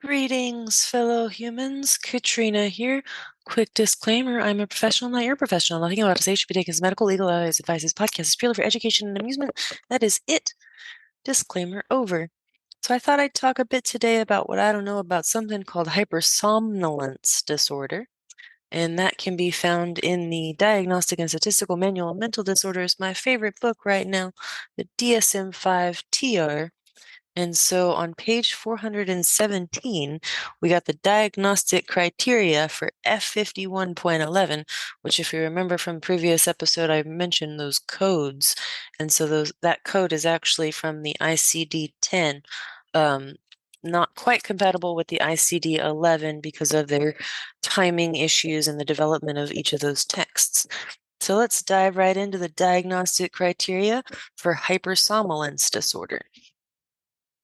Greetings, fellow humans. Katrina here. Quick disclaimer, I'm a professional, not your professional. Nothing about to say should be taken as medical, legal advice. This podcast is purely for education and amusement. That is it. Disclaimer over. So I thought I'd talk a bit today about what I don't know about something called hypersomnolence disorder. And that can be found in the Diagnostic and Statistical Manual of Mental Disorders, my favorite book right now, the DSM-5 TR. And so on page 417, we got the diagnostic criteria for F51.11, which if you remember from previous episode, I mentioned those codes. And so that code is actually from the ICD-10, not quite compatible with the ICD-11 because of their timing issues and the development of each of those texts. So let's dive right into the diagnostic criteria for hypersomnolence disorder.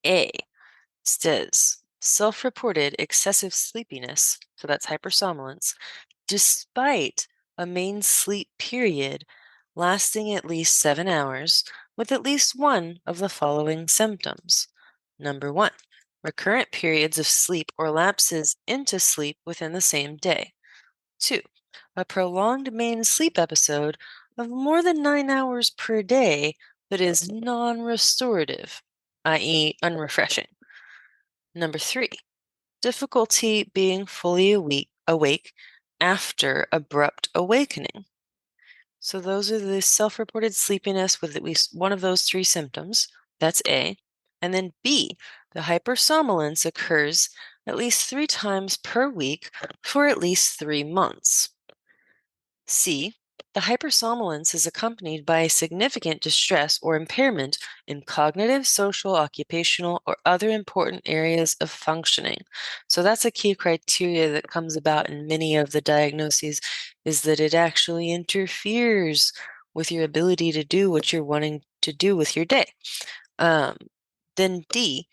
A says self-reported excessive sleepiness, so that's hypersomnolence, despite a main sleep period lasting at least 7 hours with at least one of the following symptoms. Number 1, recurrent periods of sleep or lapses into sleep within the same day. 2, a prolonged main sleep episode of more than 9 hours per day that is non-restorative, i.e. unrefreshing. Number 3, difficulty being fully awake after abrupt awakening. So those are the self-reported sleepiness with at least one of those 3 symptoms. That's A. And then B, the hypersomnolence occurs at least 3 times per week for at least 3 months. C, the hypersomnolence is accompanied by significant distress or impairment in cognitive, social, occupational, or other important areas of functioning. So that's a key criteria that comes about in many of the diagnoses, is that it actually interferes with your ability to do what you're wanting to do with your day. Then D,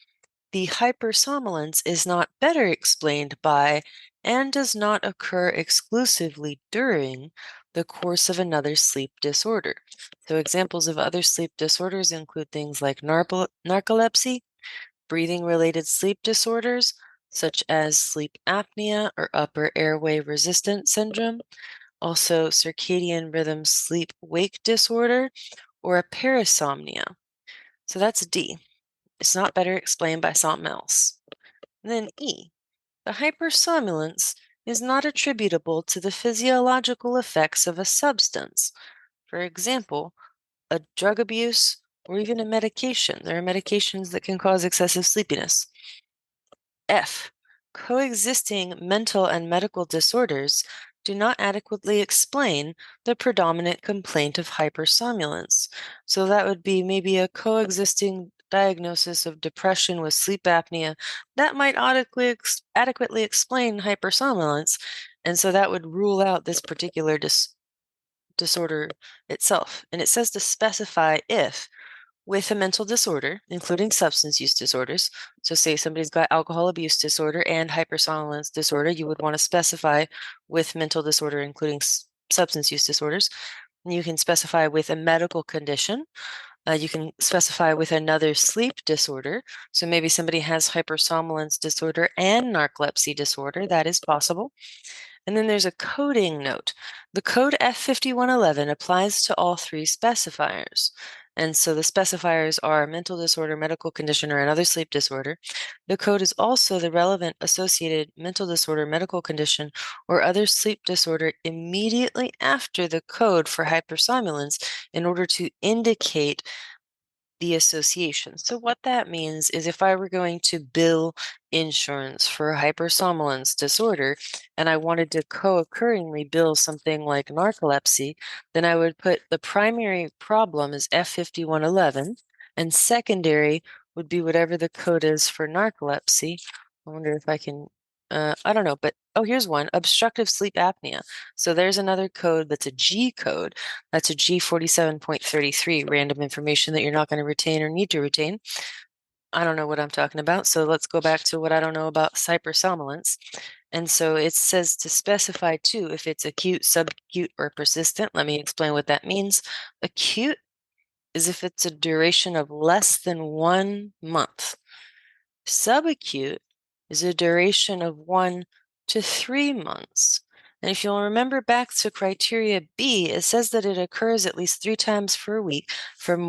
the hypersomnolence is not better explained by and does not occur exclusively during the course of another sleep disorder. So examples of other sleep disorders include things like narcolepsy, breathing-related sleep disorders, such as sleep apnea or upper airway resistance syndrome, also circadian rhythm sleep-wake disorder, or a parasomnia. So that's D. It's not better explained by something else. And then E, the hypersomnolence is not attributable to the physiological effects of a substance. For example, a drug abuse or even a medication. There are medications that can cause excessive sleepiness. F, coexisting mental and medical disorders do not adequately explain the predominant complaint of hypersomnolence. So that would be maybe a coexisting diagnosis of depression with sleep apnea that might adequately explain hypersomnolence. And so that would rule out this particular disorder itself. And it says to specify if with a mental disorder, including substance use disorders. So say somebody's got alcohol abuse disorder and hypersomnolence disorder, you would want to specify with mental disorder, including substance use disorders. And you can specify with a medical condition. You can specify with another sleep disorder. So maybe somebody has hypersomnolence disorder and narcolepsy disorder. That is possible. And then there's a coding note. The code F5111 applies to all 3 specifiers. And so the specifiers are mental disorder, medical condition, or another sleep disorder. The code is also the relevant associated mental disorder, medical condition, or other sleep disorder immediately after the code for hypersomnolence in order to indicate the association. So what that means is if I were going to bill insurance for hypersomnolence disorder and I wanted to co-occurringly bill something like narcolepsy, then I would put the primary problem is F5111 and secondary would be whatever the code is for narcolepsy. I wonder if I can, I don't know, but oh, here's one, obstructive sleep apnea. So there's another code that's a G code. That's a G47.33, random information that you're not going to retain or need to retain. I don't know what I'm talking about. So let's go back to what I don't know about hypersomnolence. And so it says to specify too if it's acute, subacute, or persistent. Let me explain what that means. Acute is if it's a duration of less than 1 month. Subacute is a duration of 1 to 3 months. And if you'll remember back to criteria B, it says that it occurs at least 3 times per week for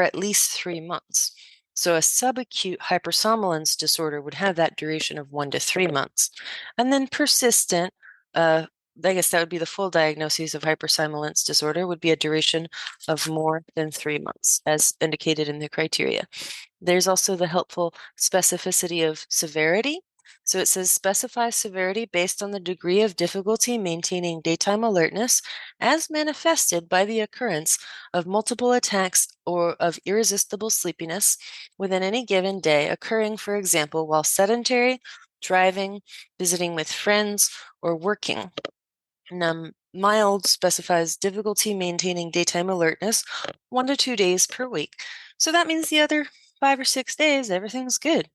at least 3 months. So a subacute hypersomnolence disorder would have that duration of 1 to 3 months. And then persistent, I guess that would be the full diagnosis of hypersomnolence disorder, would be a duration of more than 3 months, as indicated in the criteria. There's also the helpful specificity of severity. So it says specify severity based on the degree of difficulty maintaining daytime alertness as manifested by the occurrence of multiple attacks or of irresistible sleepiness within any given day, occurring, for example, while sedentary, driving, visiting with friends, or working. Mild specifies difficulty maintaining daytime alertness 1 to 2 days per week. So that means the other 5 or 6 days, everything's good.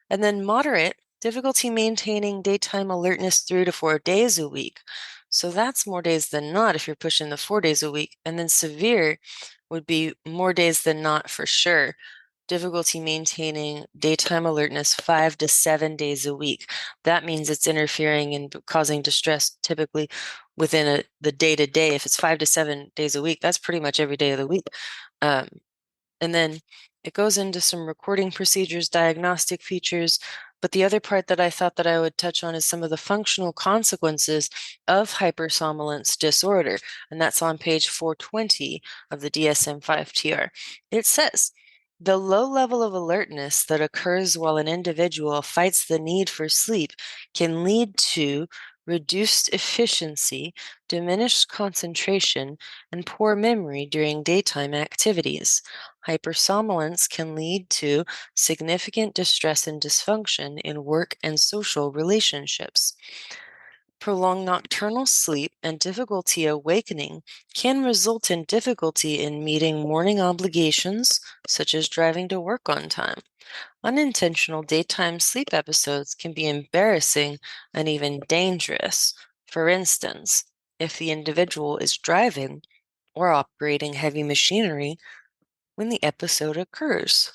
And then moderate, difficulty maintaining daytime alertness 3 to 4 days a week. So that's more days than not if you're pushing the 4 days a week. And then severe would be more days than not for sure. Difficulty maintaining daytime alertness 5 to 7 days a week. That means it's interfering and causing distress typically within the day-to-day. If it's 5 to 7 days a week, that's pretty much every day of the week. And then it goes into some recording procedures, diagnostic features. But the other part that I thought that I would touch on is some of the functional consequences of hypersomnolence disorder. And that's on page 420 of the DSM-5-TR. It says, the low level of alertness that occurs while an individual fights the need for sleep can lead to reduced efficiency, diminished concentration, and poor memory during daytime activities. Hypersomnolence can lead to significant distress and dysfunction in work and social relationships. Prolonged nocturnal sleep and difficulty awakening can result in difficulty in meeting morning obligations, such as driving to work on time. Unintentional daytime sleep episodes can be embarrassing and even dangerous. For instance, if the individual is driving or operating heavy machinery when the episode occurs.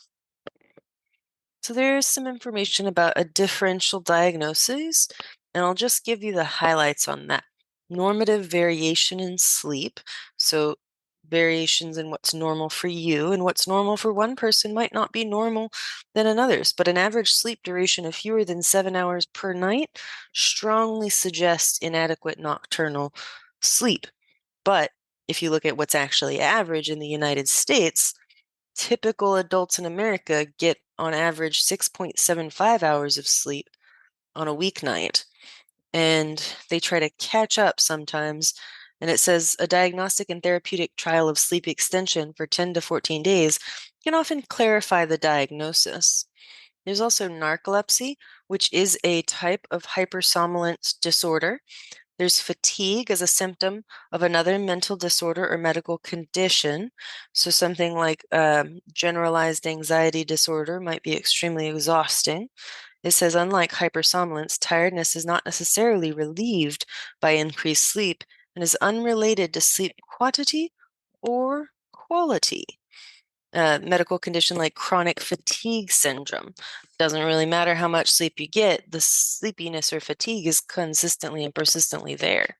So there's some information about a differential diagnosis, and I'll just give you the highlights on that. Normative variation in sleep. So variations in what's normal for you, and what's normal for one person might not be normal than another's. But an average sleep duration of fewer than 7 hours per night strongly suggests inadequate nocturnal sleep. But if you look at what's actually average in the United States, typical adults in America get on average 6.75 hours of sleep on a weeknight. And they try to catch up sometimes. And it says a diagnostic and therapeutic trial of sleep extension for 10 to 14 days can often clarify the diagnosis. There's also narcolepsy, which is a type of hypersomnolence disorder. There's fatigue as a symptom of another mental disorder or medical condition. So something like generalized anxiety disorder might be extremely exhausting. It says, unlike hypersomnolence, tiredness is not necessarily relieved by increased sleep and is unrelated to sleep quantity or quality. Medical condition like chronic fatigue syndrome. Doesn't really matter how much sleep you get, the sleepiness or fatigue is consistently and persistently there.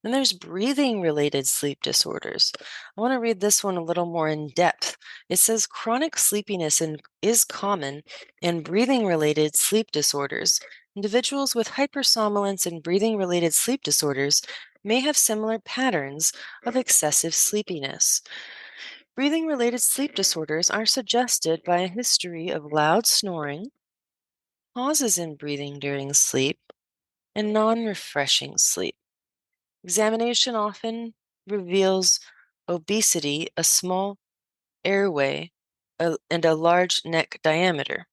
Then there's breathing related sleep disorders. I want to read this one a little more in depth. It says chronic sleepiness is common in breathing related sleep disorders. Individuals with hypersomnolence and breathing related sleep disorders may have similar patterns of excessive sleepiness. Breathing-related sleep disorders are suggested by a history of loud snoring, pauses in breathing during sleep, and non-refreshing sleep. Examination often reveals obesity, a small airway, and a large neck diameter.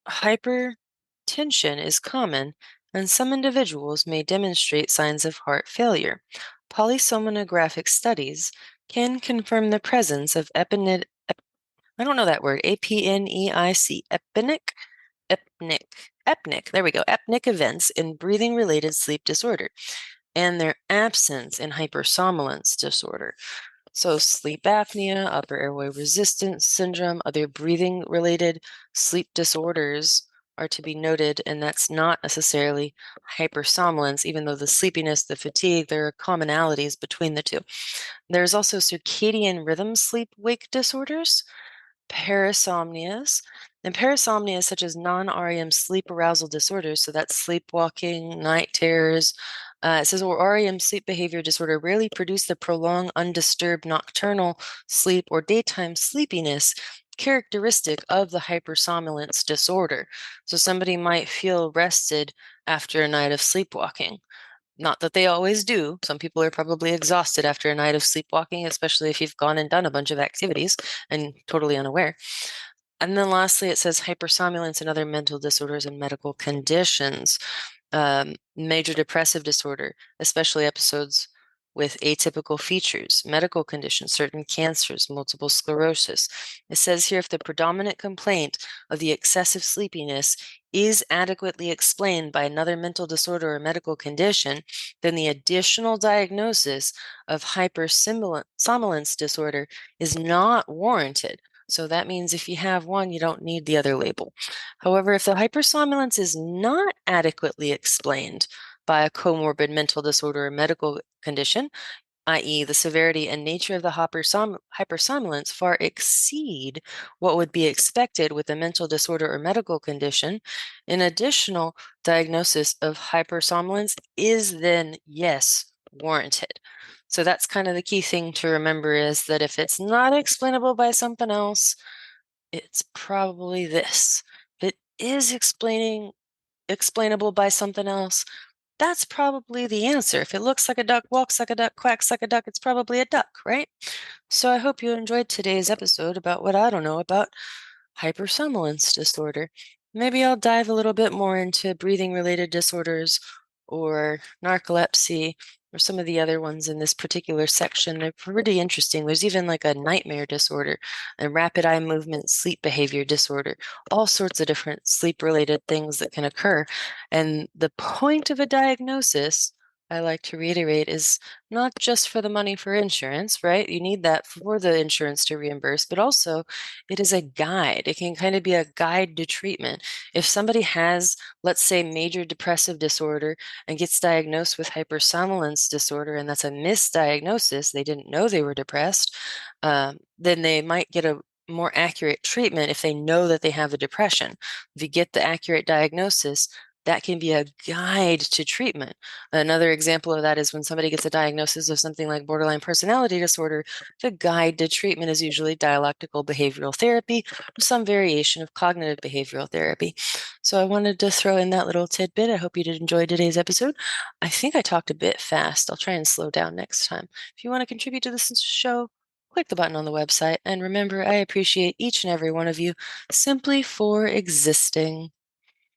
Hypertension is common, and some individuals may demonstrate signs of heart failure. Polysomnographic studies can confirm the presence of I don't know that word, apneic, epnic, there we go, epnic events in breathing-related sleep disorder, and their absence in hypersomnolence disorder. So sleep apnea, upper airway resistance syndrome, other breathing-related sleep disorders are to be noted, and that's not necessarily hypersomnolence, even though the sleepiness, the fatigue, there are commonalities between the two. There's also circadian rhythm sleep-wake disorders, parasomnias, and parasomnias such as non-REM sleep arousal disorders, so that's sleepwalking, night terrors. It says, or REM sleep behavior disorder rarely produce the prolonged, undisturbed nocturnal sleep or daytime sleepiness characteristic of the hypersomnolence disorder. So somebody might feel rested after a night of sleepwalking. Not that they always do. Some people are probably exhausted after a night of sleepwalking, especially if you've gone and done a bunch of activities and totally unaware. And then lastly, it says hypersomnolence and other mental disorders and medical conditions. Major depressive disorder, especially episodes with atypical features, medical conditions, certain cancers, multiple sclerosis. It says here, if the predominant complaint of the excessive sleepiness is adequately explained by another mental disorder or medical condition, then the additional diagnosis of hypersomnolence disorder is not warranted. So that means if you have one, you don't need the other label. However, if the hypersomnolence is not adequately explained by a comorbid mental disorder or medical condition, i.e., the severity and nature of the hypersomnolence far exceed what would be expected with a mental disorder or medical condition, an additional diagnosis of hypersomnolence is then, yes, warranted. So that's kind of the key thing to remember, is that if it's not explainable by something else, it's probably this. If it is explainable by something else, that's probably the answer. If it looks like a duck, walks like a duck, quacks like a duck, it's probably a duck, right? So I hope you enjoyed today's episode about what I don't know about hypersomnolence disorder. Maybe I'll dive a little bit more into breathing-related disorders or narcolepsy or some of the other ones in this particular section. They're pretty interesting. There's even like a nightmare disorder, a rapid eye movement sleep behavior disorder, all sorts of different sleep-related things that can occur. And the point of a diagnosis, I like to reiterate, is not just for the money for insurance, right? You need that for the insurance to reimburse, but also it is a guide. It can kind of be a guide to treatment. If somebody has, let's say, major depressive disorder and gets diagnosed with hypersomnolence disorder, and that's a misdiagnosis, they didn't know they were depressed, then they might get a more accurate treatment if they know that they have a depression. If you get the accurate diagnosis, that can be a guide to treatment. Another example of that is when somebody gets a diagnosis of something like borderline personality disorder, the guide to treatment is usually dialectical behavioral therapy or some variation of cognitive behavioral therapy. So I wanted to throw in that little tidbit. I hope you did enjoy today's episode. I think I talked a bit fast. I'll try and slow down next time. If you want to contribute to this show, click the button on the website. And remember, I appreciate each and every one of you simply for existing.